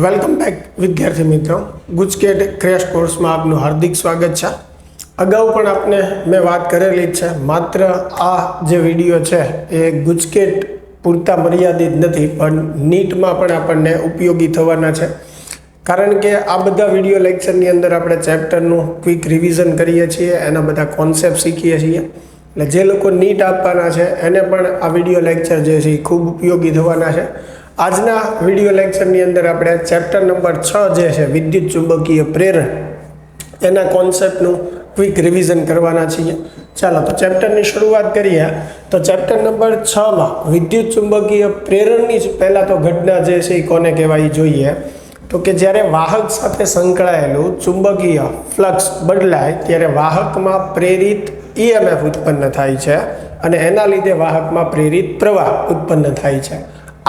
Welcome back વિદ્યાર્થી મિત્રો, GUJCET crash કોર્સમાં આપનું હાર્દિક સ્વાગત છે। અગાઉ પણ આપને મેં વાત કરેલી જ છે, માત્ર આ જે વિડીયો છે એ ગુજકેટ પૂરતા મર્યાદિત નથી, પણ નીટમાં પણ આપણને ઉપયોગી થવાના છે। કારણ કે આ બધા વિડીયો લેક્ચરની અંદર આપણે ચેપ્ટરનું ક્વિક રિવિઝન કરીએ છીએ, એના બધા કોન્સેપ્ટ શીખીએ છીએ। એટલે જે લોકો નીટ આપવાના છે એને પણ આ વિડીયો લેક્ચર જે છે એ ખૂબ ઉપયોગી થવાના છે। આજના વિડીયો લેક્ચરની અંદર આપણે ચેપ્ટર નંબર 6 જે છે વિદ્યુત ચુંબકીય પ્રેરણ, એના કોન્સેપ્ટનું ક્વિક રિવિઝન કરવાના છીએ। ચાલો તો ચેપ્ટરની શરૂઆત કરીએ। તો ચેપ્ટર નંબર 6માં વિદ્યુત ચુંબકીય પ્રેરણની જ પહેલાં તો ઘટના જે છે એ કોને કહેવાય જોઈએ, તો કે જ્યારે વાહક સાથે સંકળાયેલું ચુંબકીય ફ્લક્સ બદલાય ત્યારે વાહકમાં પ્રેરિત EMF ઉત્પન્ન થાય છે અને એના લીધે વાહકમાં પ્રેરિત પ્રવાહ ઉત્પન્ન થાય છે।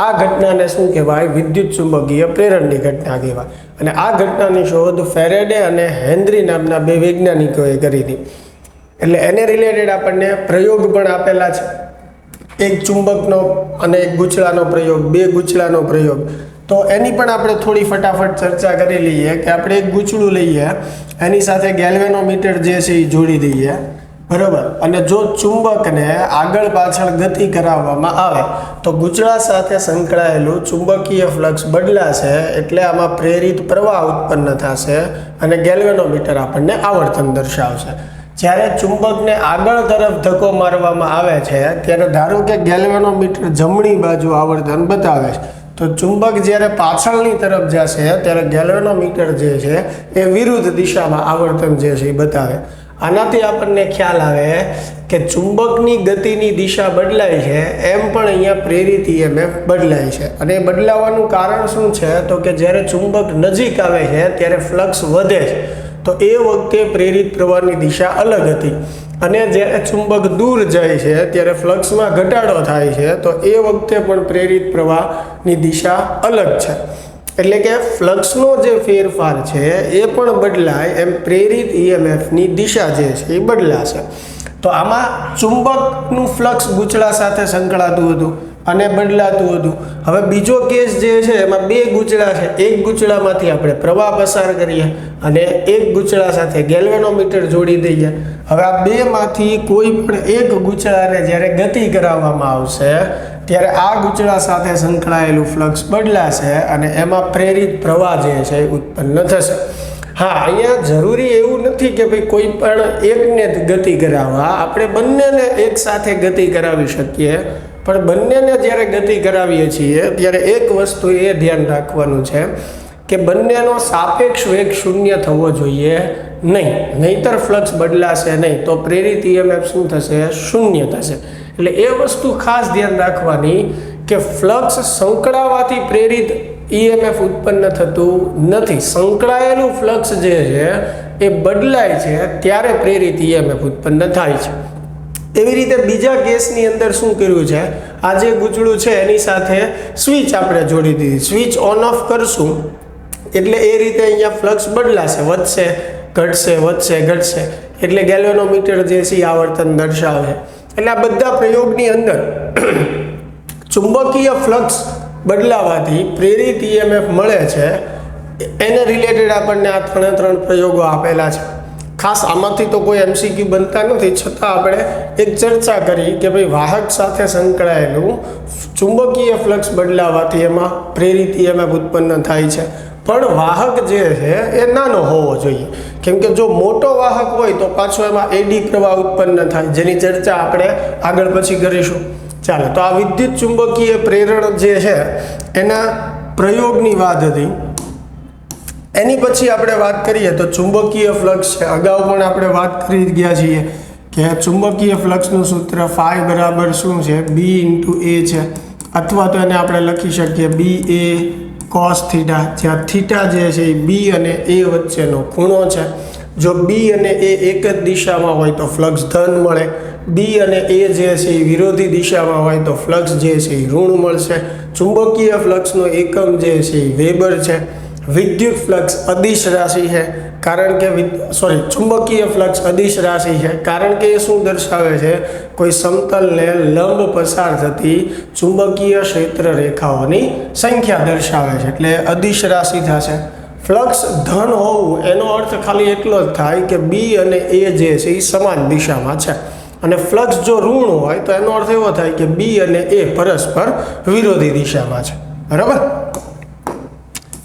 આ ઘટનાને શું કહેવાય? વિદ્યુત ચુંબકીય પ્રેરણની ઘટના કહેવાય। અને આ ઘટનાની શોધ ફેરેડે અને હેનરી નામના બે વૈજ્ઞાનિકોએ કરી હતી। એટલે એને રિલેટેડ આપણને પ્રયોગ પણ આપેલા છે, એક ચુંબકનો અને એક ગૂંચળાનો પ્રયોગ, બે ગૂંચળાનો પ્રયોગ। તો એની પણ આપણે થોડી ફટાફટ ચર્ચા કરી લઈએ કે આપણે એક ગૂંચળું લઈએ, એની સાથે ગેલ્વેનોમીટર જે છે એ જોડી દઈએ, બરાબર। અને જો ચુંબકને આગળ પાછળ ગતિ કરાવવામાં આવે તો ગૂંચળા સાથે સંકળાયેલું ચુંબકીય ફ્લક્સ બદલાશે, એટલે આમાં પ્રેરિત પ્રવાહ ઉત્પન્ન થશે અને ગેલ્વેનોમીટર આપણને આવર્તન દર્શાવશે। જ્યારે ચુંબકને આગળ તરફ ધક્કો મારવામાં આવે છે ત્યારે ધારો કે ગેલ્વેનોમીટર જમણી બાજુ આવર્તન બતાવે છે, તો ચુંબક જ્યારે પાછળની તરફ જશે ત્યારે ગેલ્વેનોમીટર જે છે એ વિરુદ્ધ દિશામાં આવર્તન જે છે એ બતાવે। આનાથી આપણને ખ્યાલ આવે કે ચુંબકની ગતિની દિશા બદલાય છે, એમ પણ અહીંયા પ્રેરિત EMF બદલાય છે। અને એ બદલાવાનું કારણ શું છે? તો કે જ્યારે ચુંબક નજીક આવે છે ત્યારે ફ્લક્સ વધે છે, તો એ વખતે પ્રેરિત પ્રવાહની દિશા અલગ હતી, અને જ્યારે ચુંબક દૂર જાય છે ત્યારે ફ્લક્સમાં ઘટાડો થાય છે, તો એ વખતે પણ પ્રેરિત પ્રવાહની દિશા અલગ છે। એટલે કે ફ્લક્સનો જે ફેરફાર છે એ પણ બદલાય એમ પ્રેરિત EMFની દિશા જે છે એ બદલાશે। તો આમાં ચુંબકનું ફ્લક્સ ગૂંચળા સાથે સંકળાતું હતું અને બદલાતું હતું। હવે બીજો કેસ જે છે એમાં બે ગૂંચળા છે, એક ગૂંચળામાંથી આપણે પ્રવાહ પસાર કરીએ અને એક ગૂંચળા સાથે ગેલ્વેનોમીટર જોડી દઈએ। હવે આ બેમાંથી કોઈ પણ એક ગૂંચળાને જ્યારે ગતિ કરાવવામાં આવશે ત્યારે આ ગૂંચળા સાથે સંકળાયેલું ફ્લક્સ બદલાશે અને એમાં પ્રેરિત પ્રવાહ જે છે એ ઉત્પન્ન થશે। હા, અહીંયા જરૂરી એવું નથી કે ભાઈ કોઈ પણ એકને જ ગતિ કરાવવા, આપણે બંનેને એક સાથે ગતિ કરાવી શકીએ, પણ બંનેને જ્યારે ગતિ કરાવીએ છીએ ત્યારે એક વસ્તુ એ ધ્યાન રાખવાનું છે કે બંનેનો સાપેક્ષ વેગ શૂન્ય થવો જોઈએ નહીં, નહીંતર ફ્લક્સ બદલાશે નહીં, તો પ્રેરિત EMF શું થશે? શૂન્ય થશે। એટલે એ વસ્તુ ખાસ ધ્યાન રાખવાની કે ફ્લક્સ સંકળાવાથી પ્રેરિત EMF ઉત્પન્ન થતું નથી, સંકળાયેલું ફ્લક્સ જે છે એ બદલાય છે ત્યારે પ્રેરિત EMF ઉત્પન્ન થાય છે। એવી રીતે બીજા કેસની અંદર શું કર્યું છે, આ જે ગૂંચળું છે એની સાથે સ્વિચ આપણે જોડી દીધી, સ્વિચ ઓન ઓફ કરશું એટલે એ રીતે અહીંયા ફ્લક્સ બદલાશે, વધશે ઘટશે, વધશે ઘટશે, એટલે ગેલ્વેનોમીટર જે છે આવર્તન દર્શાવે। એટલે આ બધા પ્રયોગની અંદર ચુંબકીય ફ્લક્સ બદલાવાથી પ્રેરિત EMF મળે છે, એને રિલેટેડ આપણને આ ત્રણ પ્રયોગો આપેલા છે। ખાસ આમાંથી તો કોઈ MCQ બનતા નથી, છતાં આપણે એક ચર્ચા કરી કે ભાઈ વાહક સાથે સંકળાયેલું ચુંબકીય ફ્લક્સ બદલાવાથી એમાં પ્રેરિત EMF ઉત્પન્ન થાય છે, પણ વાહક જે છે એ નાનો હોવો જોઈએ, કેમ કે જો મોટો વાહક હોય તો પાછો એમાં એડી પ્રવાહ ઉત્પન્ન થાય, જેની ચર્ચા આપણે આગળ પછી કરીશું। ચાલો, તો આ વિદ્યુત ચુંબકીય પ્રેરણ જે છે એના પ્રયોગની વાત હતી। એની પછી આપણે વાત કરીએ તો ચુંબકીય ફ્લક્સ છે, અગાઉ પણ આપણે વાત કરી ગયા છીએ કે ચુંબકીય ફ્લક્સનું સૂત્ર ફાઈ બરાબર શું છે? B × A છે, અથવા તો એને આપણે લખી શકીએ BA cos થીટા, જ્યાં થીટા જે છે એ B અને A વચ્ચેનો ખૂણો છે। જો B અને A એક જ દિશામાં હોય તો ફ્લક્સ ધન મળે, B અને A જે છે એ વિરોધી દિશામાં હોય તો ફ્લક્સ જે છે એ ઋણ મળશે। ચુંબકીય ફ્લક્સનો એકમ જે છે એ વેબર છે। વિદ્યુત ફ્લક્સ અદિશ રાશિ છે, કારણ કે ચુંબકીય ફ્લક્સ અદિશ રાશિ છે, કારણ કે એ શું દર્શાવે છે? કોઈ સમતલને લંબ પસાર થતી ચુંબકીય ક્ષેત્ર રેખાઓની સંખ્યા દર્શાવે છે, એટલે અદિશ રાશિ થશે. ફ્લક્સ ધન હોવું એનો અર્થ ખાલી એટલો જ થાય કે બી અને એ જે છે એ સમાન દિશામાં છે, અને ફ્લક્સ જો ઋણ હોય તો એનો અર્થ એવો થાય કે બી અને એ પરસ્પર વિરોધી દિશામાં છે. બરાબર.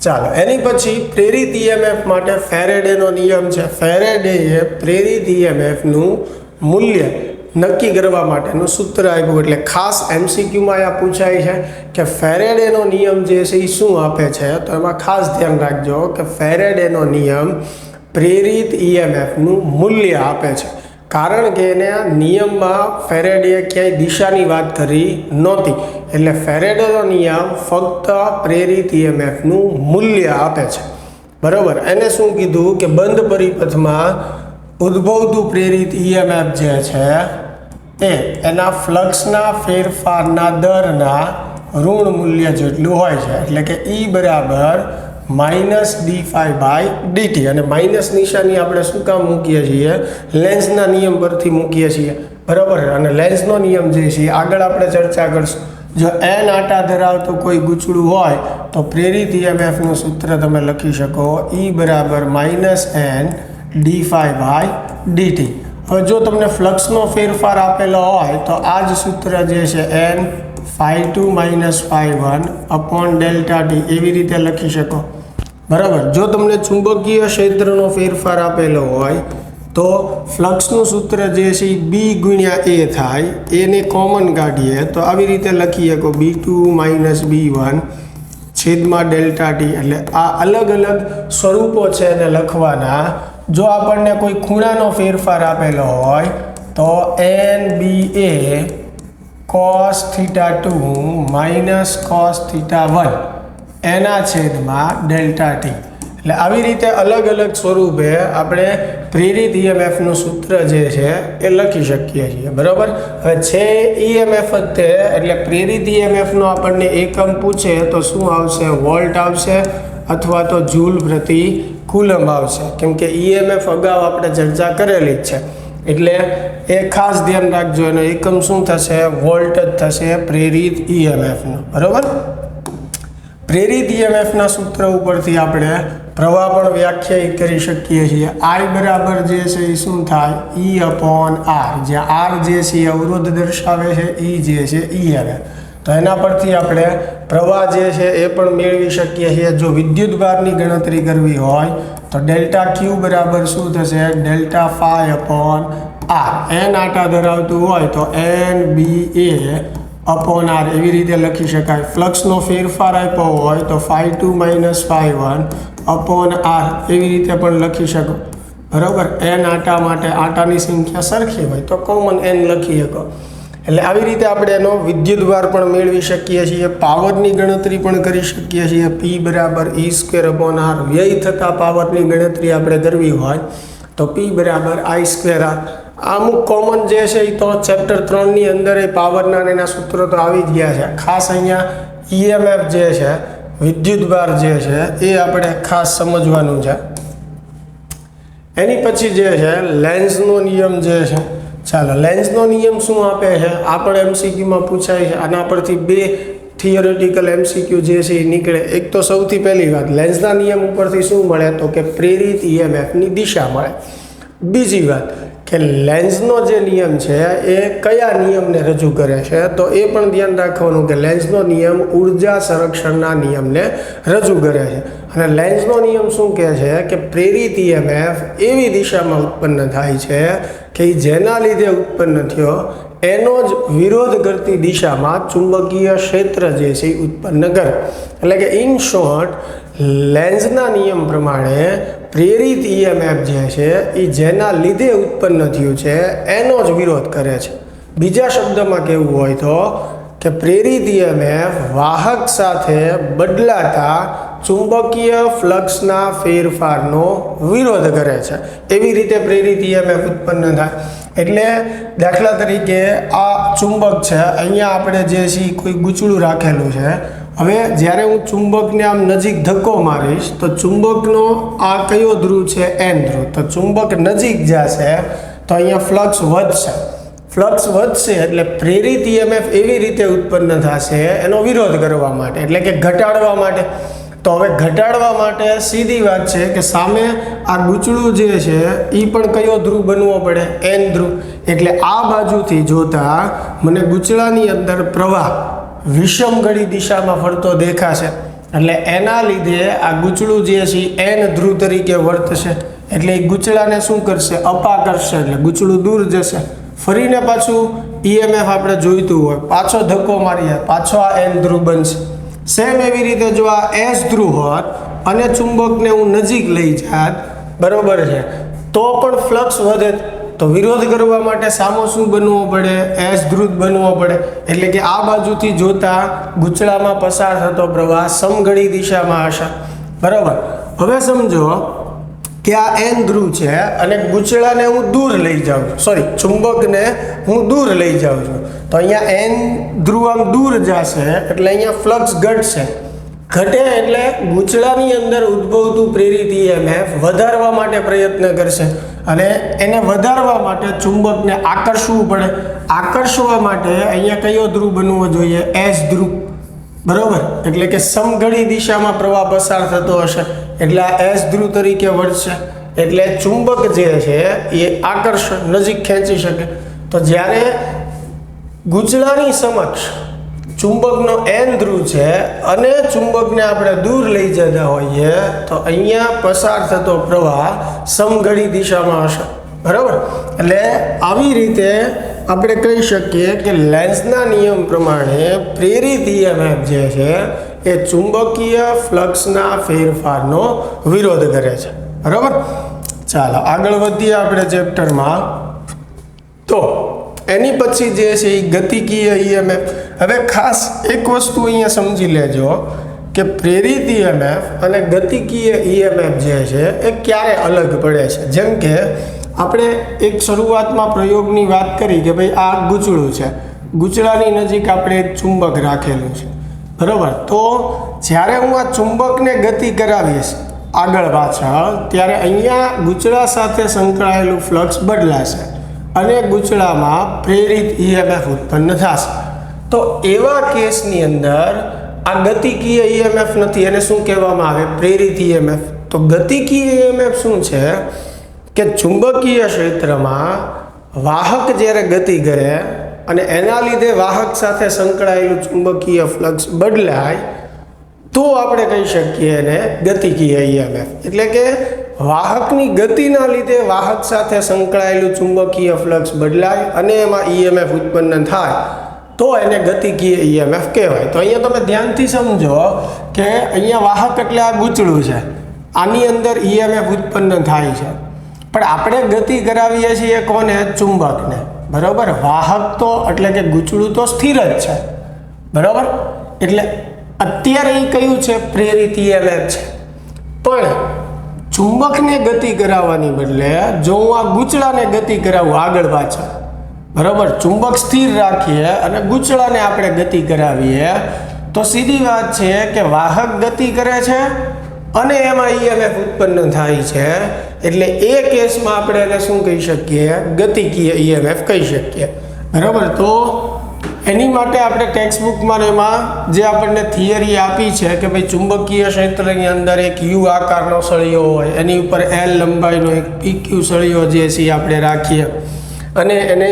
ચાલો, એની પછી પ્રેરિત ઈએમએફ માટે ફેરેડેનો નિયમ છે. ફેરેડેએ પ્રેરિત ઈએમએફનું મૂલ્ય નક્કી કરવા માટેનું સૂત્ર આપ્યું, એટલે ખાસ એમસીક્યુમાં આ પૂછાય છે કે ફેરેડેનો નિયમ જે છે એ શું આપે છે. તો એમાં ખાસ ધ્યાન રાખજો કે ફેરેડેનો નિયમ પ્રેરિત ઈએમએફનું મૂલ્ય આપે છે, કારણ કે એને નિયમમાં ફેરેડેએ ક્યાંય દિશાની વાત કરી નહોતી, એટલે ફેરેડેનો નિયમ ફક્ત પ્રેરિત ઈએમએફનું મૂલ્ય આપે છે. બરાબર. એને શું કીધું કે બંધ પરિપથમાં ઉદ્ભવતું પ્રેરિત ઈએમએફ જે છે એ એના ફ્લક્સના ફેરફારના દરના ઋણ મૂલ્ય જેટલું હોય છે, એટલે કે E બરાબર -d∅/dt. અને માઇનસ નિશાની આપણે શું કામ મૂકીએ છીએ? લેન્ઝના નિયમ પરથી મૂકીએ છીએ. બરાબર. અને લેન્ઝનો નિયમ જે છે આગળ આપણે ચર્ચા કરશું. જો n આટા ધરાવતું કોઈ ગૂંચળું હોય તો પ્રેરિત ઈએમએફનું સૂત્ર તમે લખી શકો E બરાબર -n d∅/dt. હવે જો તમને ફ્લક્સનો ફેરફાર આપેલો હોય તો આ જ સૂત્ર જે છે n ∅2 - ∅1 ∆t એવી રીતે લખી શકો. બરાબર. જો તમને ચુંબકીય ક્ષેત્રનો ફેરફાર આપેલો હોય તો ફ્લક્સનું સૂત્ર જે છે એ B × A થાય, એને કોમન કાઢીએ તો આવી રીતે લખી શકો B2 - B1 / ∆t. એટલે આ અલગ અલગ સ્વરૂપો છે એને લખવાના. જો આપણને કોઈ ખૂણાનો ફેરફાર આપેલો હોય તો NBA cos θ2 - cos θ1 એના છેદમાં ∆t. એટલે આવી રીતે અલગ અલગ સ્વરૂપે આપણે પ્રેરિત ઈએમએફનું સૂત્ર જે છે એ લખી શકીએ છીએ. બરાબર. હવે છે ઈએમએફ જ તે, એટલે પ્રેરિત ઈએમએફનો આપણને એકમ પૂછે તો શું આવશે? વોલ્ટ આવશે અથવા તો જૂલ પ્રતિ કુલમ આવશે, કેમ કે ઈએમએફ અગાઉ આપણે ચર્ચા કરેલી જ છે, એટલે એ ખાસ ધ્યાન રાખજો. એનો એકમ શું થશે? વોલ્ટ જ થશે પ્રેરિત ઈએમએફનો. બરાબર. પ્રેરિત ઈએમએફના સૂત્ર ઉપરથી આપણે પ્રવાહ પણ વ્યાખ્યાયિત કરી શકીએ છીએ. I બરાબર જે છે એ શું થાય? E/R, જ્યાં R જે છે એ અવરોધ દર્શાવે છે, E જે છે ઈએમએફ. તો એના પરથી આપણે પ્રવાહ જે છે એ પણ મેળવી શકીએ છીએ. જો વિદ્યુતભારની ગણતરી કરવી હોય તો ∆Q બરાબર શું થશે? ∆ϕ/R. n આટા ધરાવતું હોય તો NBA/R એવી રીતે લખી શકાય. ફ્લક્સનો ફેરફાર આપ્યો હોય તો ∅2 - ∅1/R એવી રીતે પણ લખી શકો. બરાબર. n આટા માટે આટાની સંખ્યા સરખી હોય તો કોમન n લખી શકો. એટલે આવી રીતે આપણે એનો વિદ્યુતભાર પણ મેળવી શકીએ છીએ, પાવરની ગણતરી પણ કરી શકીએ છીએ. P બરાબર E²/R. વ્યય થતા પાવરની ગણતરી આપણે કરવી હોય તો P બરાબર I²R. અમુક કોમન જે છે એ તો ચેપ્ટર 3ની અંદર એ પાવરના એના સૂત્રો તો આવી જ ગયા છે. ખાસ અહીંયા ઈએમએફ જે છે, વિદ્યુતભાર જે છે એ આપણે ખાસ સમજવાનું છે. એની પછી જે છે લેન્ઝનો નિયમ જે છે. ચાલો, લેન્ઝનો નિયમ શું આપે છે? આ પણ એમસીક્યુમાં પૂછાય છે. આના પરથી બે થિયોરેટિકલ એમસીક્યુ જે છે એ નીકળે. એક તો સૌથી પહેલી વાત, લેન્ઝના નિયમ ઉપરથી શું મળે? તો કે પ્રેરિત ઈએમએફની દિશા મળે. બીજી વાત કે લેન્ઝનો જે નિયમ છે એ કયા નિયમને રજૂ કરે છે? તો એ પણ ધ્યાન રાખવાનું કે લેન્ઝનો નિયમ ઉર્જા સંરક્ષણના નિયમને રજૂ કરે છે. અને લેન્ઝનો નિયમ શું કહે છે કે પ્રેરિત ઈએમએફ એવી દિશામાં ઉત્પન્ન થાય છે કે જેના લીધે ઉત્પન્ન થયો એનો જ વિરોધ કરતી દિશામાં ચુંબકીય ક્ષેત્ર જે છે એ ઉત્પન્ન કરે. એટલે કે ઇન શોર્ટ, લેન્ઝના નિયમ પ્રમાણે પ્રેરિત ઈએમએફ જે છે એ જેના લીધે ઉત્પન્ન થયું છે એનો જ વિરોધ કરે છે. બીજા શબ્દમાં કહેવું હોય તો કે પ્રેરિત ઈએમએફ વાહક સાથે બદલાતા ચુંબકીય ફ્લક્સના ફેરફારનો વિરોધ કરે છે. એવી રીતે પ્રેરિત ઈએમએફ ઉત્પન્ન થાય. એટલે દાખલા તરીકે આ ચુંબક છે, અહીંયા આપણે જે છે કોઈ ગૂંચળું રાખેલું છે, હવે જ્યારે હું ચુંબકને આમ નજીક ધક્કો મારીશ તો ચુંબકનો આ કયો ધ્રુવ છે? એન ધ્રુવ. તો ચુંબક નજીક જશે તો અહીંયા ફ્લક્સ વધશે. ફ્લક્સ વધશે એટલે પ્રેરિત EMF એવી રીતે ઉત્પન્ન થશે એનો વિરોધ કરવા માટે, એટલે કે ઘટાડવા માટે. તો હવે ઘટાડવા માટે સીધી વાત છે કે સામે આ ગૂંચળું જે છે એ પણ કયો ધ્રુવ બનવો પડે? એન ધ્રુવ. એટલે આ બાજુથી જોતા મને ગૂંચળાની અંદર પ્રવાહ વિષમ ઘડી દિશામાં ફરતો દેખાશે. એટલે એના લીધે આ ગૂંચળું જે છે એન ધ્રુવ તરીકે વર્તશે. એટલે એ ગૂંચળાને શું કરશે? અપા કરશે. એટલે ગૂંચળું દૂર જશે. ફરીને પાછું EMF આપણે જોઈતું હોય, પાછો ધક્કો મારીએ, પાછો આ એન ધ્રુવ બનશે. સેમ એવી રીતે જો આ એસ ધ્રુવ હોત અને ચુંબકને હું નજીક લઈ જાત, બરોબર છે, તો પણ ફ્લક્સ વધે. તો વિરોધ કરવા માટે સામો શું બનવો પડે? એસ ધ્રુવ બનવો પડે. એટલે કે આ બાજુથી જોતા ગૂંચળામાં પસાર થતો પ્રવાહ સમઘડી દિશામાં હશે. બરાબર. હવે સમજો કે આ એન ધ્રુવ છે અને ગૂંચળાને હું દૂર લઈ જાઉં છું, સોરી, ચુંબકને હું દૂર લઈ જાઉં છું. તો અહીંયા એન ધ્રુવ આમ દૂર જશે એટલે અહીંયા ફ્લક્સ ઘટશે. ઘટે એટલે ગૂંચળાની અંદર ઉદ્ભવતું પ્રેરિત EMF વધારવા માટે પ્રયત્ન કરશે અને એને વધારવા માટે ચુંબકને આકર્ષવું પડે. આકર્ષવા માટે અહીંયા કયો ધ્રુવ બનવો જોઈએ? એસ ધ્રુવ. બરોબર. એટલે કે સમઘડી દિશામાં પ્રવાહ પસાર થતો હશે એટલે આ એસ ધ્રુવ તરીકે વર્તશે. એટલે ચુંબક જે છે એ આકર્ષણ નજીક ખેંચી શકે. તો જ્યારે ગૂંચળાની સમક્ષ ચુંબકનો એન ધ્રુવ છે અને ચુંબકને આપણે દૂર લઈ જતા હોઈએ તો અહીંયા પસાર થતો પ્રવાહ સમઘડી દિશામાં હશે. બરાબર. એટલે આવી રીતે આપણે કહી શકીએ કે લેન્ઝના નિયમ પ્રમાણે પ્રેરિત EMF જે છે એ ચુંબકીય ફ્લક્સના ફેરફારનો વિરોધ કરે છે. બરાબર. ચાલો આગળ વધીએ આપણે ચેપ્ટરમાં. તો એની પછી જે છે એ ગતિકીય EMF. હવે ખાસ એક વસ્તુ અહીંયા સમજી લેજો કે પ્રેરિત EMF અને ગતિકીય EMF જે છે એ ક્યારે અલગ પડે છે. જેમ કે આપણે એક શરૂઆતમાં પ્રયોગની વાત કરી કે ભાઈ આ ગૂંચળું છે, ગૂંચળાની નજીક આપણે એક ચુંબક રાખેલું છે. બરાબર. તો જ્યારે હું આ ચુંબકને ગતિ કરાવીશ આગળ પાછળ ત્યારે અહીંયા ગૂંચળા સાથે સંકળાયેલું ફ્લક્સ બદલાશે અને ગૂંચળામાં પ્રેરિત EMF ઉત્પન્ન થશે. તો એવા કેસની અંદર આ ગતિકીય EMF નથી, એને શું કહેવામાં આવે? પ્રેરિત EMF. તો ગતિકીય EMF શું છે કે ચુંબકીય ક્ષેત્રમાં વાહક જ્યારે ગતિ કરે અને એના લીધે વાહક સાથે સંકળાયેલું ચુંબકીય ફ્લક્સ બદલાય તો આપણે કહી શકીએ એને ગતિકીય EMF. એટલે કે વાહકની ગતિના લીધે વાહક સાથે સંકળાયેલું ચુંબકીય ફ્લક્સ બદલાય અને એમાં EMF ઉત્પન્ન થાય તો એને ગતિકીય EMF કહેવાય. તો અહીંયા તમે ધ્યાનથી સમજો કે અહીંયા વાહક એટલે આ ગૂંચળું છે, આની અંદર EMF ઉત્પન્ન થાય છે, પણ આપણે ગતિ કરાવીએ છીએ કોને? ચુંબકને. બરાબર. વાહક તો એટલે કે ગૂંચળું તો સ્થિર જ છે. બરાબર. એટલે અત્યારે એ કયું છે? પ્રેરિત EMF છે. પણ ચુંબકને ગતિ કરાવવાની બદલે જો હું આ ગૂંચળાને ગતિ કરાવું આગળ પાછળ, બરાબર, ચુંબક સ્થિર રાખીએ અને ગૂંચળાને આપણે ગતિ કરાવીએ તો સીધી વાત છે કે વાહક ગતિ કરે છે અને એમાં EMF ઉત્પન્ન થાય છે. એટલે એ કેસમાં આપણે એને શું કહી શકીએ? ગતિકીય EMF કહી શકીએ. બરાબર. તો એની માટે આપણે ટેક્સ્ટબુકમાં એમાં જે આપણને થિયરી આપી છે કે ભાઈ ચુંબકીય ક્ષેત્રની અંદર એક U આકારનો સળિયો હોય, એની ઉપર L લંબાઈનો એક PQ સળિયો જે છે આપણે રાખીએ અને એને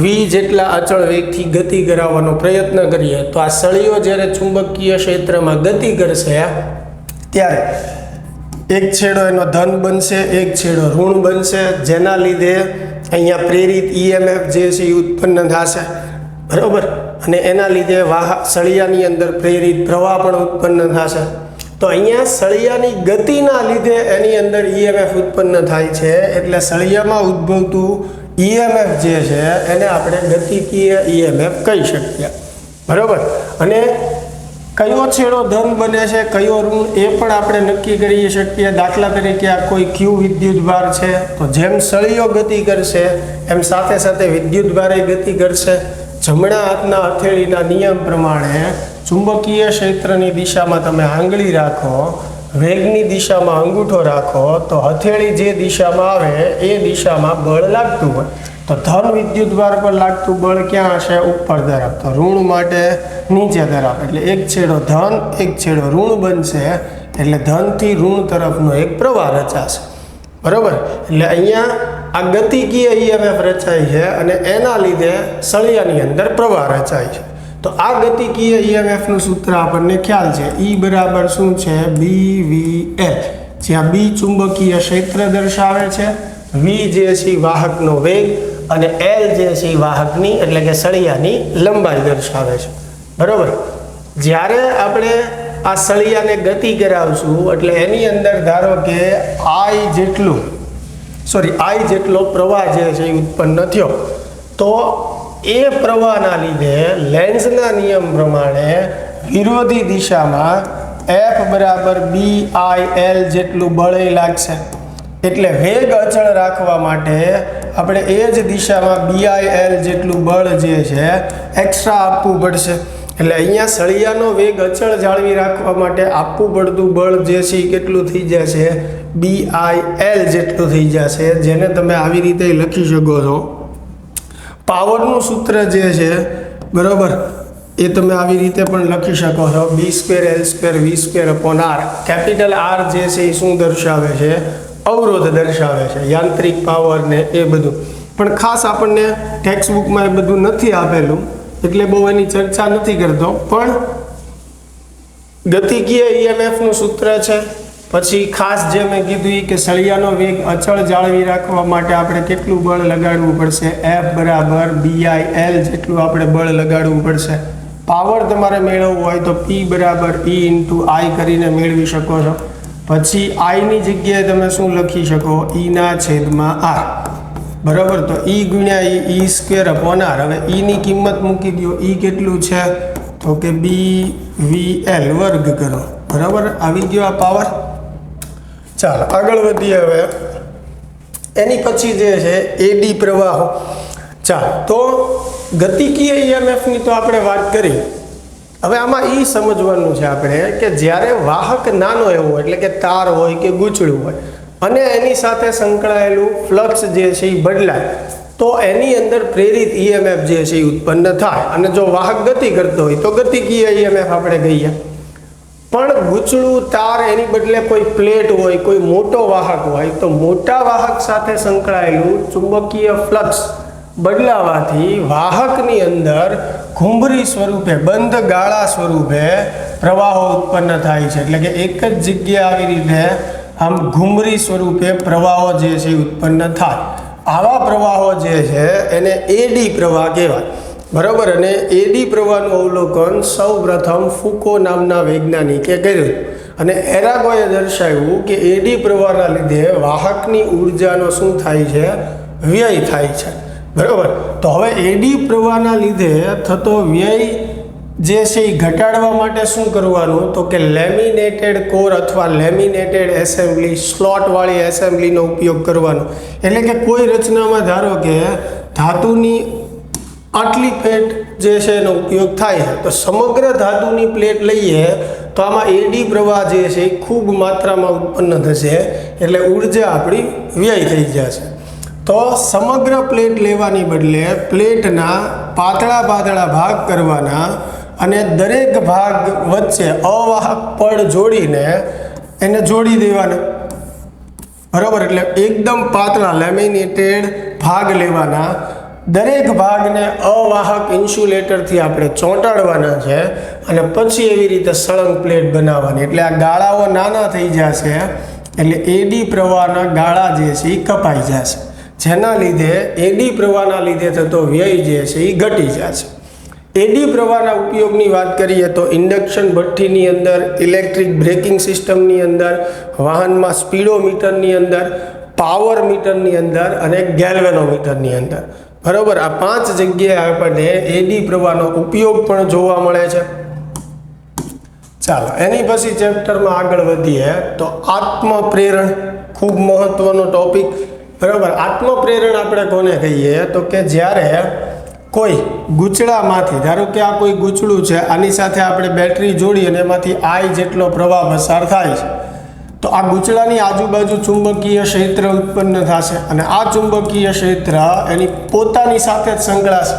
V જેટલા અચળ વેગથી ગતિ કરાવવાનો પ્રયત્ન કરીએ તો આ સળિયો જ્યારે ચુંબકીય ક્ષેત્રમાં ગતિ કરશે ત્યારે એક છેડો એનો ધન બનશે, એક છેડો ઋણ બનશે, જેના લીધે અહીંયા પ્રેરિત EMF જે છે એ ઉત્પન્ન થશે. બરાબર. અને એના લીધે સળિયાની અંદર પ્રેરિત પ્રવાહ પણ ઉત્પન્ન થશે. તો અહીંયા સળિયાની ગતિના લીધે એની અંદર EMF ઉત્પન્ન થાય છે. એટલે સળિયામાં ઉદ્ભવતું EMF જે છે એને આપણે ગતિકીય EMF કહી શકીએ. બરાબર. અને કયો છેડો ધન બને છે, કયો ઋણ, એ પણ આપણે નક્કી કરી શકીએ. દાખલા તરીકે આ કોઈ Q વિદ્યુતભાર છે તો જેમ સળિયો ગતિ કરશે એમ સાથે સાથે વિદ્યુતભારે ગતિ કરશે. જમણા હાથના હથેળીના નિયમ પ્રમાણે ચુંબકીય ક્ષેત્રની દિશામાં તમે આંગળી રાખો, વેગની દિશામાં અંગૂઠો રાખો, તો હથેળી જે દિશામાં આવે એ દિશામાં બળ લાગતું હોય. તો ધન વિદ્યુતભાર પર લાગતું બળ ક્યાં હશે? ઉપર તરફ. તો ઋણ માટે નીચે તરફ. એટલે એક છેડો ધન, એક છેડો ઋણ બનશે. એટલે ધનથી ઋણ તરફનો એક પ્રવાહ રચાશે. બરાબર. એટલે અહીંયા આ ગતિકીય ઈએમએફ રચાય છે અને એના લીધે સળિયાની અંદર પ્રવાહ રચાય છે. તો આ ગતિકીય ઈએમએફનું સૂત્ર આપણને ખ્યાલ છે. ઈ બરાબર શું છે? BVL. જ્યાં બી ચુંબકીય ક્ષેત્ર દર્શાવે છે, વી જે છે વાહકનો વેગ અને એલ જે છે વાહકની એટલે કે સળિયાની લંબાઈ દર્શાવે છે. બરાબર. જ્યારે આપણે આ સળિયાને ગતિ કરાવશું એટલે એની અંદર ધારો કે આઈ જેટલો પ્રવાહ જે છે એ ઉત્પન્ન થયો, તો એ પ્રવાહના લીધે લેન્ઝના નિયમ પ્રમાણે વિરોધી દિશામાં F બરાબર BIL જેટલું બળ લાગશે. એટલે વેગ અચળ રાખવા માટે આપણે એ જ દિશામાં BIL જેટલું બળ જે છે એક્સ્ટ્રા આપવું પડશે. એટલે અહીંયા સળિયાનો વેગ અચળ જાળવી રાખવા માટે આપવું પડતું બળ જે છે એ કેટલું થઈ જશે? BIL જેટલું થઈ જશે, જેને તમે આવી રીતે લખી શકો છો. પાવરનું સૂત્ર જે છે, બરાબર, એ તમે આવી રીતે પણ લખી શકો છો. B²L²V²/R. કેપિટલ R જે છે એ શું દર્શાવે છે? અવરોધ દર્શાવે છે, યાંત્રિક પાવર ને એ બધું. પણ ખાસ આપણને ટેક્સ્ટ બુકમાં એ બધું નથી આપેલું એટલે બહુ એની ચર્ચા નથી કરતો. પણ ગતિકીય ઈએમએફનું સૂત્ર છે. પછી ખાસ જે મેં કીધું કે સળિયાનો વેગ અચળ જાળવી રાખવા માટે આપણે કેટલું બળ લગાડવું પડશે? F બરાબર BIL જેટલું આપણે બળ લગાડવું પડશે. પાવર તમારે મેળવવું હોય તો P બરાબર E × I કરીને મેળવી શકો છો. પછી આઈની જગ્યાએ તમે શું લખી શકો? E/R. બરાબર. તો E ગુણ્યા E²/R. હવે ઈની કિંમત મૂકી દો. E કેટલું છે? તો કે BVL વર્ગ કરો. બરાબર. આવી ગયો આ પાવર. ચાલો આગળ વધીએ. હવે એની પછી જે છે એડી પ્રવાહો. ચાલો, તો ગતિકીય ઈએમએફની તો આપણે વાત કરી. હવે આમાં એ સમજવાનું છે આપણે કે જ્યારે વાહક નાનો એવો એટલે કે તાર હોય કે ગૂંચળું હોય અને એની સાથે સંકળાયેલું ફ્લક્સ જે છે એ બદલાય, તો એની અંદર પ્રેરિત ઈએમએફ જે છે એ ઉત્પન્ન થાય. અને જો વાહક ગતિ કરતો હોય તો ગતિકીય ઈએમએફ આપણે કહીએ. પણ ગૂંચળું, તાર, એની બદલે કોઈ પ્લેટ હોય, કોઈ મોટો વાહક હોય, તો મોટા વાહક સાથે સંકળાયેલું ચુંબકીય ફ્લક્સ બદલાવાથી વાહકની અંદર ઘૂંભરી સ્વરૂપે, બંધ ગાળા સ્વરૂપે પ્રવાહો ઉત્પન્ન થાય છે. એટલે કે એક જ જગ્યાએ આવી રીતે આમ ઘૂંભરી સ્વરૂપે પ્રવાહો જે છે ઉત્પન્ન થાય. આવા પ્રવાહો જે છે એને એડી પ્રવાહ કહેવાય. બરાબર. અને એડી પ્રવાહનું અવલોકન સૌ પ્રથમ ફુકો નામના વૈજ્ઞાનિકે કર્યું. અને એરાગોએ દર્શાવ્યું કે એડી પ્રવાહના લીધે વાહકની ઉર્જાનો શું થાય છે? વ્યય થાય છે. બરાબર. તો હવે એડી પ્રવાહના લીધે થતો વ્યય જે છે એ ઘટાડવા માટે શું કરવાનું? તો કે લેમિનેટેડ કોર અથવા લેમિનેટેડ એસેમ્બલી, સ્લોટવાળી એસેમ્બલીનો ઉપયોગ કરવાનો. એટલે કે કોઈ રચનામાં ધારો કે ધાતુની આટલી પ્લેટ જે છે એનો ઉપયોગ થાય છે, તો સમગ્ર ધાતુની પ્લેટ લઈએ તો આમાં એડી પ્રવાહ જે છે એ ખૂબ માત્રામાં ઉત્પન્ન થશે. એટલે ઉર્જા આપણી વ્યય થઈ જશે. તો સમગ્ર પ્લેટ લેવાની બદલે પ્લેટના પાતળા ભાગ કરવાના અને દરેક ભાગ વચ્ચે અવાહક પડ જોડીને એને જોડી દેવાના. બરાબર. એટલે એકદમ પાતળા લેમિનેટેડ ભાગ લેવાના. દરેક ભાગને અવાહક ઇન્સ્યુલેટરથી આપણે ચોંટાડવાના છે અને પછી એવી રીતે સળંગ પ્લેટ બનાવવાની. એટલે આ ગાળાઓ નાના થઈ જશે. એટલે એડી પ્રવાહના ગાળા જે છે એ કપાઈ જશે, જેના લીધે એડી પ્રવાહના લીધે થતો વ્યય જે છે એ ઘટી જશે. એડી પ્રવાહના ઉપયોગની વાત કરીએ તો ઇન્ડક્શન ભઠ્ઠીની અંદર, ઇલેક્ટ્રિક બ્રેકિંગ સિસ્ટમની અંદર, વાહનમાં સ્પીડોમીટરની અંદર, પાવર મીટરની અંદર અને ગેલ્વેનોમીટરની અંદર. બરાબર. આ 5 જગ્યાએ આપણને એડી પ્રવાહનો ઉપયોગ પણ જોવા મળે છે. ચાલો એની પછી ચેપ્ટરમાં આગળ વધીએ તો આત્મપ્રેરણ, ખૂબ મહત્વનો ટોપિક. બરાબર. આત્મપ્રેરણ આપણે કોને કહીએ? તો કે જ્યારે કોઈ ગૂંચળામાંથી, ધારો કે આ કોઈ ગૂંચળું છે, આની સાથે આપણે બેટરી જોડી અને એમાંથી I જેટલો પ્રવાહ પસાર થાય છે, તો આ ગૂંચળાની આજુબાજુ ચુંબકીય ક્ષેત્ર ઉત્પન્ન થશે અને આ ચુંબકીય ક્ષેત્ર એની પોતાની સાથે જ સંકળાશે.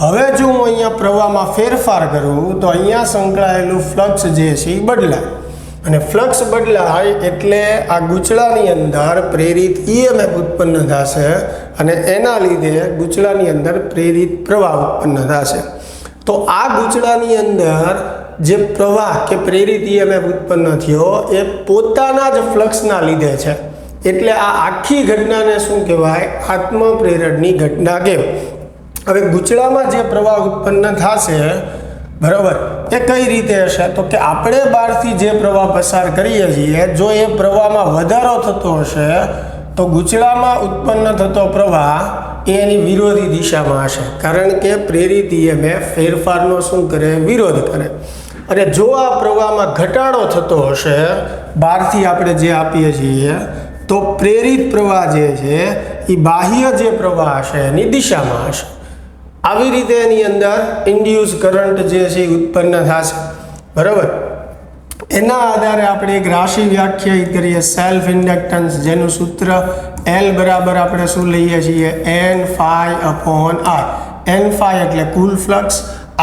હવે જો હું અહીંયા પ્રવાહમાં ફેરફાર કરું તો અહીંયા સંકળાયેલું ફ્લક્સ જે છે એ બદલાય અને ફ્લક્સ બદલાય એટલે આ ગૂંચળાની અંદર પ્રેરિત EMF ઉત્પન્ન થશે અને એના લીધે ગૂંચળાની અંદર પ્રેરિત પ્રવાહ ઉત્પન્ન થશે. તો આ ગૂંચળાની અંદર જે પ્રવાહ કે પ્રેરિત EMF ઉત્પન્ન થયો એ પોતાના જ ફ્લક્સના લીધે છે. એટલે આ આખી ઘટનાને શું કહેવાય? આત્મપ્રેરણની ઘટના કહેવાય. હવે ગૂંચળામાં જે પ્રવાહ ઉત્પન્ન થશે, બરાબર, એ કઈ રીતે હશે? તો કે આપણે બહારથી જે પ્રવાહ પસાર કરીએ છીએ, જો એ પ્રવાહમાં વધારો થતો હશે તો ગૂંચળામાં ઉત્પન્ન થતો પ્રવાહ એની વિરોધી દિશામાં હશે, કારણ કે પ્રેરિત EMF ફેરફારનો શું કરે? વિરોધ કરે. અને જો આ પ્રવાહમાં ઘટાડો થતો હશે, બહારથી આપણે જે આપીએ છીએ, તો પ્રેરિત પ્રવાહ જે છે એ બાહ્ય જે પ્રવાહ હશે એની દિશામાં હશે. આવી રીતે એની અંદર ઇન્ડ્યુસ કરંટ જે છે એ ઉત્પન્ન થશે, બરાબર. એના આધારે આપણે એક રાશિ વ્યાખ્યાયિત કરીએ, સેલ્ફ ઇન્ડક્ટન્સ, જેનું સૂત્ર L બરાબર આપણે શું લઈએ છીએ? N∅/I. N∅ એટલે કુલ ફ્લક્સ,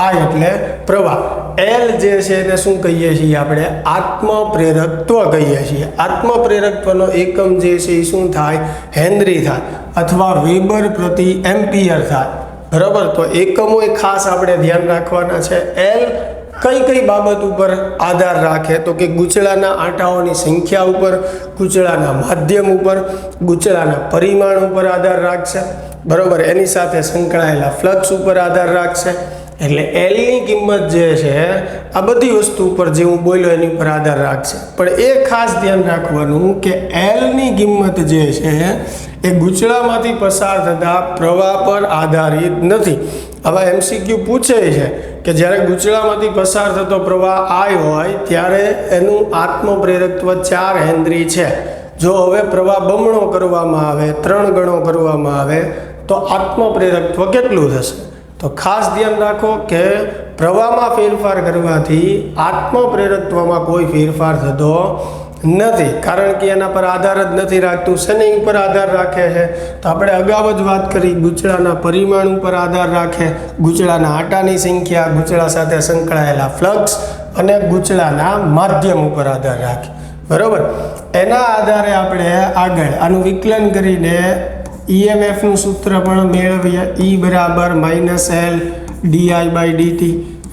I એટલે પ્રવાહ. L જે છે એને શું કહીએ છીએ? આપણે આત્મપ્રેરકત્વ કહીએ છીએ. આત્મપ્રેરકત્વનો એકમ જે છે એ શું થાય? હેનરી થાય અથવા વેબર પ્રતિ એમ્પિયર થાય, બરાબર. તો એકમો એ ખાસ આપણે ધ્યાન રાખવાના છે. L કઈ કઈ બાબત ઉપર આધાર રાખે? તો કે ગૂંચળાના આંટાઓની સંખ્યા ઉપર, ગૂંચળાના માધ્યમ ઉપર, ગૂંચળાના પરિમાણ ઉપર આધાર રાખશે, બરાબર. એની સાથે સંકળાયેલા ફ્લક્સ ઉપર આધાર રાખશે. એટલે Lની કિંમત જે છે આ બધી વસ્તુ ઉપર જે હું બોલ્યો એની ઉપર આધાર રાખશે. પણ એ ખાસ ધ્યાન રાખવાનું કે Lની કિંમત જે છે એ ગૂંચળામાંથી પસાર થતા પ્રવાહ પર આધારિત નથી. હવે MCQ પૂછે છે કે જ્યારે ગૂંચળામાંથી પસાર થતો પ્રવાહ I હોય ત્યારે એનું આત્મપ્રેરકત્વ 4 હેનરી છે. જો હવે પ્રવાહ બમણો કરવામાં આવે, 3 ગણો કરવામાં આવે, તો આત્મપ્રેરકત્વ કેટલું થશે? તો ખાસ ધ્યાન રાખો કે પ્રવાહમાં ફેરફાર કરવાથી આત્મપ્રેરકત્વમાં કોઈ ફેરફાર થતો નથી, કારણ કે એના પર આધાર જ નથી રાખતું. શેની ઉપર આધાર રાખે છે? તો આપણે અગાઉ જ વાત કરી, ગૂંચળાના પરિમાણ ઉપર આધાર રાખે, ગૂંચળાના આંટાની સંખ્યા, ગૂંચળા સાથે સંકળાયેલા ફ્લક્સ અને ગૂંચળાના માધ્યમ ઉપર આધાર રાખે, બરાબર. એના આધારે આપણે આગળ આનું વિકલન કરીને EMF નું સૂત્ર પણ મેળવીએ. E બરાબર -L di/dt.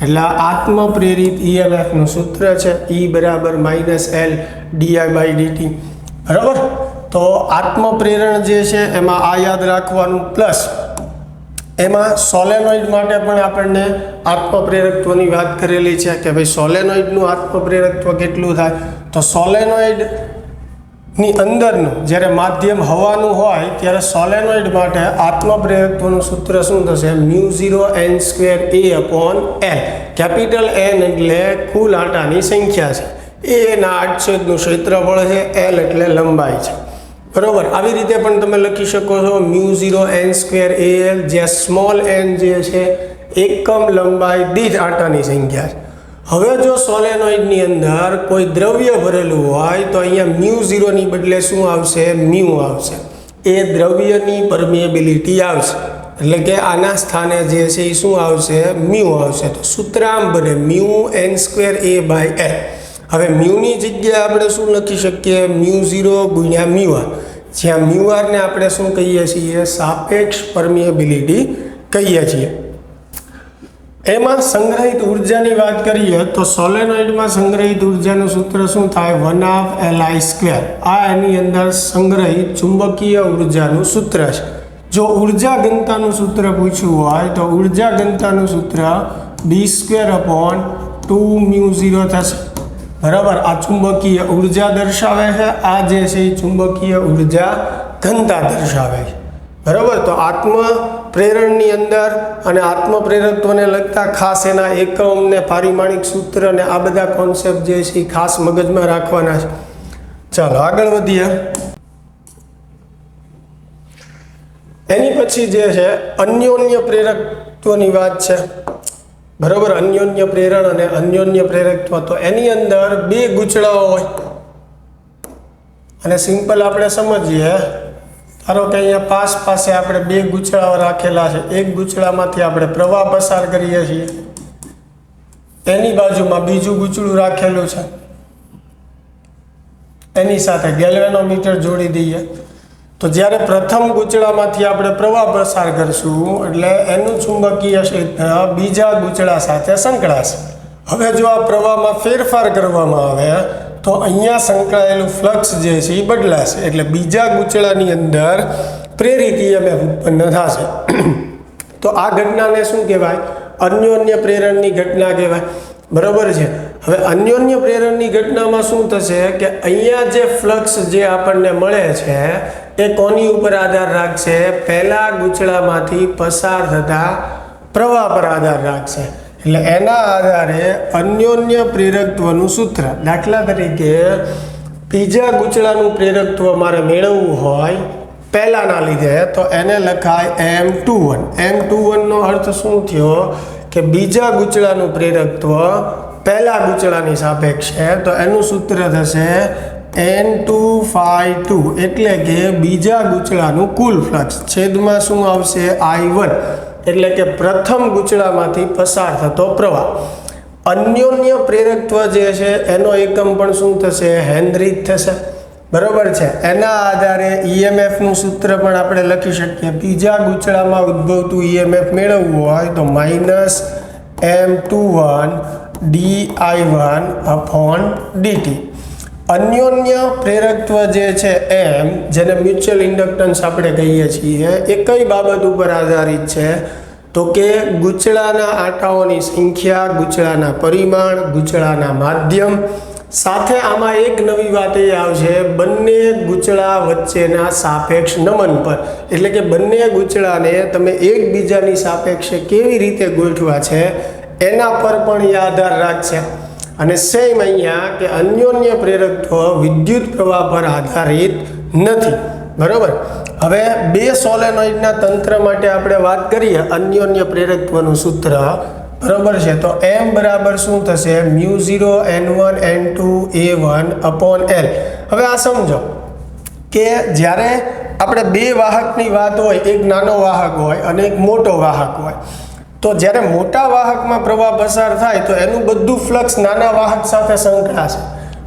એટલે આત્મપ્રેરિત EMF નું સૂત્ર છે E બરાબર -L di/dt, બરાબર. તો આત્મપ્રેરણ જે છે એમાં આ યાદ રાખવાનું, પ્લસ એમાં સોલેનોઇડ માટે પણ આપણને આત્મપ્રેરકત્વની વાત કરેલી છે કે ભાઈ સોલેનોઇડનું આત્મપ્રેરકત્વ કેટલું થાય? તો સોલેનોઇડ ની અંદરનું જ્યારે માધ્યમ હવાનું હોય ત્યારે સોલેનોઇડ માટે આત્મપ્રેરકત્વનું સૂત્ર શું થશે? μ0n²A/L. કેપિટલ N એટલે કુલ આંટાની સંખ્યા છે, A ના આડછેદનું ક્ષેત્રફળ છે, L એટલે લંબાઈ છે, બરાબર. આવી રીતે પણ તમે લખી શકો છો μ0n²A/L, જ્યાં સ્મોલ n જે છે એકમ લંબાઈ દીઠ આંટાની સંખ્યા છે. હવે જો સોલેનોઇડની અંદર કોઈ દ્રવ્ય ભરેલું હોય તો અહીંયા μ0 ની બદલે શું આવશે? મ્યુ આવશે. એ દ્રવ્યની પરમિએબિલિટી આવશે, એટલે કે આના સ્થાને જે છે એ શું આવશે? મ્યુ આવશે. તો સૂત્ર આમ બને μn²A/L. હવે મ્યુની જગ્યાએ આપણે શું લખી શકીએ? μ0 ગુણ્યા μr, જ્યાં μr ને આપણે શું કહીએ છીએ? સાપેક્ષ પરમિએબિલિટી કહીએ છીએ. એમાં સંગ્રહિત ઉર્જાની વાત કરીએ તો સોલેનોઇડમાં સંગ્રહિત ઉર્જાનું સૂત્ર શું થાય? 1/Li². આ એની અંદર સંગ્રહિત ચુંબકીય ઉર્જાનું સૂત્ર છે. જો ઉર્જા ઘનતાનું સૂત્ર પૂછ્યું હોય તો ઉર્જા ઘનતાનું સૂત્ર B²/2μ0 થશે, બરાબર. આ ચુંબકીય ઉર્જા દર્શાવે છે, આ જે છે એ ચુંબકીય ઉર્જા ઘનતા દર્શાવે છે, બરાબર. તો આત્મપ્રેરણની અંદર અને આત્મપ્રેરકત્વને લગતા ખાસ એના એકમ ને પારિમાણિક સૂત્ર ને આ બધા કોન્સેપ્ટ જે છે એ ખાસ મગજમાં રાખવાના છે. ચાલો આગળ વધીએ. એની પછી જે છે અન્યોન્ય પ્રેરકત્વની વાત છે, બરાબર. અન્યોન્ય પ્રેરણ અને અન્યોન્ય પ્રેરકત્વ, તો એની અંદર બે ગૂંચળાઓ હોય અને સિમ્પલ આપણે સમજીએ. ધારો કે અહીંયા પાસે આપણે બે ગૂંચળાઓ રાખેલા છે. એક ગૂંચળામાંથી આપણે પ્રવાહ પસાર કરીએ છીએ, એની બાજુમાં બીજું ગૂંચળું રાખેલું છે, એની સાથે ગેલ્વેનોમીટર જોડી દઈએ. તો જ્યારે પ્રથમ ગૂંચળામાંથી આપણે પ્રવાહ પસાર કરશું એટલે એનું ચુંબકીય ક્ષેત્ર બીજા ગૂંચળા સાથે સંકળાશે. હવે જો આ પ્રવાહમાં ફેરફાર કરવામાં આવે તો અહીંયા સંકળાયેલું ફ્લક્સ જે છે એ બદલાશે, એટલે બીજા ગૂંચળાની અંદર પ્રેરિત EMF ઉત્પન્ન થશે. તો આ ઘટનાને શું કહેવાય? અન્યોન્ય પ્રેરણની ઘટના કહેવાય, બરાબર છે. હવે અન્યોન્ય પ્રેરણની ઘટનામાં શું થશે કે અહીંયા જે ફ્લક્સ જે આપણને મળે છે એ કોની ઉપર આધાર રાખશે? પહેલા ગૂંચળામાંથી પસાર થતા પ્રવાહ પર આધાર રાખશે. એટલે એના આધારે અન્યોન્ય પ્રેરકત્વનું સૂત્ર, દાખલા તરીકે બીજા ગૂંચળાનું પ્રેરકત્વ મારે મેળવવું હોય પહેલાના લીધે, તો એને લખાય M21. M21 નો અર્થ શું થયો કે બીજા ગૂંચળાનું પ્રેરકત્વ પહેલા ગૂંચળાની સાપેક્ષે, તો એનું સૂત્ર થશે N252, એટલે કે બીજા ગૂંચળાનું કુલ ફ્લક્સ છેદમાં શું આવશે? I1, એટલે કે પ્રથમ ગૂંચળામાંથી પસાર થતો પ્રવાહ. અન્યોન્ય પ્રેરકત્વ જે છે એનો એકમ પણ શું થશે? હેનરી થશે, બરોબર છે. એના આધારે EMF નું સૂત્ર પણ આપણે લખી શકીએ. બીજા ગૂંચળામાં ઉદ્ભવતું EMF મેળવવું હોય તો -M21 dI1/dt. અન્યોન્ય પ્રેરકત્વ જે છે M, જેને મ્યુચ્યુઅલ ઇન્ડક્ટન્સ આપણે કહીએ છીએ, એ કઈ બાબત ઉપર આધારિત છે? તો કે ગૂંચળાના આંટાઓની સંખ્યા, ગૂંચળાના પરિમાણ, ગૂંચળાના માધ્યમ, સાથે આમાં એક નવી વાત એ આવશે, બંને ગૂંચળા વચ્ચેના સાપેક્ષ નમન પર. એટલે કે બંને ગૂંચળાને તમે એકબીજાની સાપેક્ષે કેવી રીતે ગોઠવા છે એના પર પણ એ આધાર રાખશે. અને સેમ અહીંયા કે અન્યોન્ય પ્રેરકત્વ વિદ્યુત પ્રવાહ પર આધારિત નથી, બરોબર. હવે બે સોલેનોઇડના તંત્ર માટે આપણે વાત કરીએ અન્યોન્ય પ્રેરકત્વનું સૂત્ર, બરોબર છે. તો M બરાબર શું થશે? μ0n1n2a1/L. હવે આ સમજો કે જ્યારે આપણે બે વાહકની વાત હોય, એક નાનો વાહક હોય અને એક મોટો વાહક હોય, તો જ્યારે મોટા વાહકમાં પ્રવાહ પસાર થાય તો એનું બધું ફ્લક્સ નાના વાહક સાથે સંકળાશે,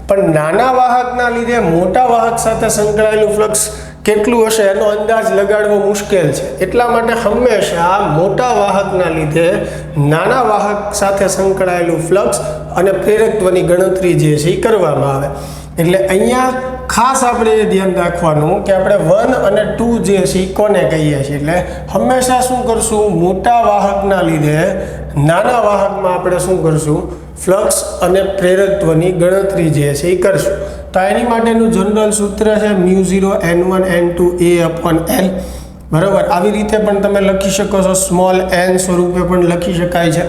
પણ નાના વાહકના લીધે મોટા વાહક સાથે સંકળાયેલું ફ્લક્સ કેટલું હશે એનો અંદાજ લગાડવો મુશ્કેલ છે. એટલા માટે હંમેશા મોટા વાહકના લીધે નાના વાહક સાથે સંકળાયેલું ફ્લક્સ અને પ્રેરકત્વની ગણતરી જે છે એ કરવામાં આવે. એટલે અહીંયા ખાસ આપણે એ ધ્યાન રાખવાનું કે આપણે 1 અને 2 જે છે એ કોને કહીએ છીએ. એટલે હંમેશા શું કરશું? મોટા વાહકના લીધે નાના વાહકમાં આપણે શું કરશું? ફ્લક્સ અને પ્રેરકત્વની ગણતરી જે છે એ કરશું. તો એની માટેનું જનરલ સૂત્ર છે μ0n1n2a/L, બરાબર. આવી રીતે પણ તમે લખી શકો છો, સ્મોલ n સ્વરૂપે પણ લખી શકાય છે.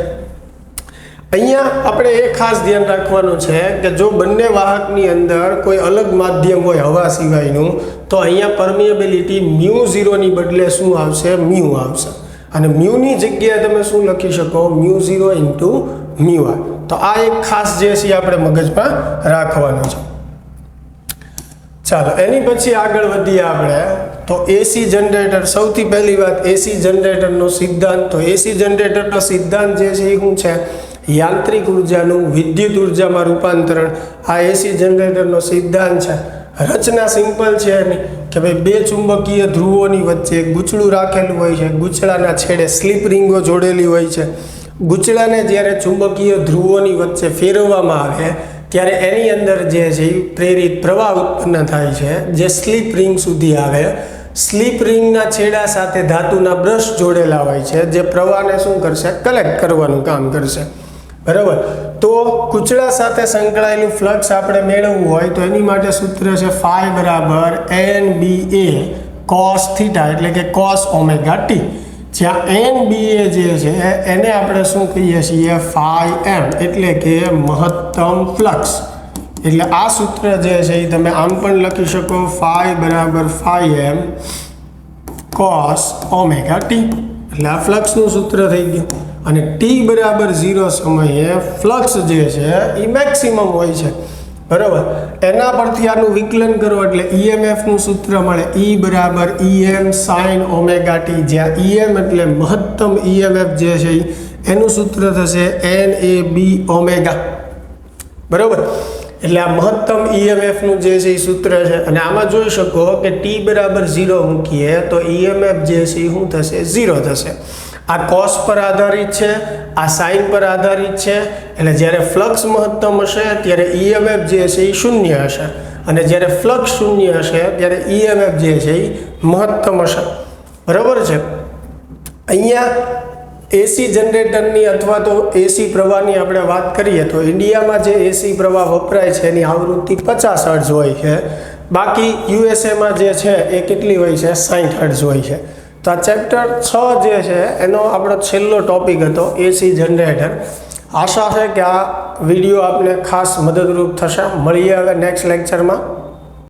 અહીંયા આપણે એ ખાસ ધ્યાન રાખવાનું છે કે જો બંને વાહકની અંદર કોઈ અલગ માધ્યમ હોય હવા સિવાયનું, તો અહીંયા પરમિએબિલિટી μ0 ની બદલે શું આવશે? μ આવશે. અને μની જગ્યાએ તમે શું લખી શકો? μ0 × μi. તો આ એક ખાસ જે છે આપણે મગજમાં રાખવાનું છે. ચાલો એની પછી આગળ વધીએ આપણે તો એસી જનરેટર. સૌથી પહેલી વાત એસી જનરેટરનો સિદ્ધાંત. તો એસી જનરેટરનો સિદ્ધાંત જે છે એ શું છે? યાંત્રિક ઉર્જાનું વિદ્યુત ઉર્જામાં રૂપાંતરણ. આ એસી જનરેટરનો સિદ્ધાંત છે. રચના સિમ્પલ છે એની કે ભાઈ બે ચુંબકીય ધ્રુવોની વચ્ચે ગૂંચળું રાખેલું હોય છે, ગૂંચળાના છેડે સ્લીપ રિંગો જોડેલી હોય છે. ગૂંચળાને જ્યારે ચુંબકીય ધ્રુવોની વચ્ચે ફેરવવામાં આવે ત્યારે એની અંદર જે છે એ પ્રેરિત પ્રવાહ ઉત્પન્ન થાય છે, જે સ્લીપ રિંગ સુધી આવે. સ્લીપ રિંગના છેડા સાથે ધાતુના બ્રશ જોડેલા હોય છે, જે પ્રવાહને શું કરશે? કલેક્ટ કરવાનું કામ કરશે, બરાબર. તો ગૂંચળા સાથે સંકળાયેલું ફ્લક્સ આપણે મેળવવું હોય તો એની માટે સૂત્ર છે phi બરાબર NBA cos θ, એટલે કે cos ωt. જ્યાં NBA જે છે એને આપણે શું કહીએ છીએ? phi m, એટલે કે મહત્તમ ફ્લક્સ. એટલે આ સૂત્ર જે છે એ તમે આમ પણ લખી શકો, phi બરાબર phi m cos omega T, એટલે આ ફ્લક્સનું સૂત્ર થઈ ગયું. અને ટી બરાબર 0 સમયે ફ્લક્સ જે છે એ મેક્સિમમ હોય છે, બરાબર. એના પરથી આનું વિકલન કરો એટલે ઈએમએફનું સૂત્ર મળે, ઈ બરાબર EM sin ઓમેગા ટી, જ્યાં EM એટલે મહત્તમ ઈએમએફ જે છે એનું સૂત્ર થશે NAB ઓમેગા, બરાબર. એટલે આ મહત્તમ ઈએમએફનું જે છે એ સૂત્ર છે. અને આમાં જોઈ શકો કે ટી બરાબર 0 મૂકીએ તો ઈએમએફ જે છે એ શું થશે? 0 થશે. આ કોસ પર આધારિત છે, આ સાઇન પર આધારિત છે. એટલે જ્યારે ફ્લક્સ મહત્તમ હશે ત્યારે ઈએમએફ જે છે એ શૂન્ય હશે, અને જ્યારે ફ્લક્સ શૂન્ય હશે ત્યારે ઈએમએફ જે છે એ મહત્તમ હશે, બરાબર છે. અહીંયા એસી જનરેટરની અથવા તો એસી પ્રવાહની આપણે વાત કરીએ તો ઇન્ડિયામાં જે એસી પ્રવાહ વપરાય છે એની આવૃત્તિ 50 હર્ટ્ઝ હોય છે. બાકી યુએસએમાં જે છે એ કેટલી હોય છે? 60 હર્ટ્ઝ હોય છે. તો આ ચેપ્ટર 6 જે છે એનો આપણો છેલ્લો ટોપિક હતો એસી જનરેટર. આશા છે કે આ વિડીયો આપને ખાસ મદદરૂપ થશે. મળીએ હવે નેક્સ્ટ લેક્ચરમાં.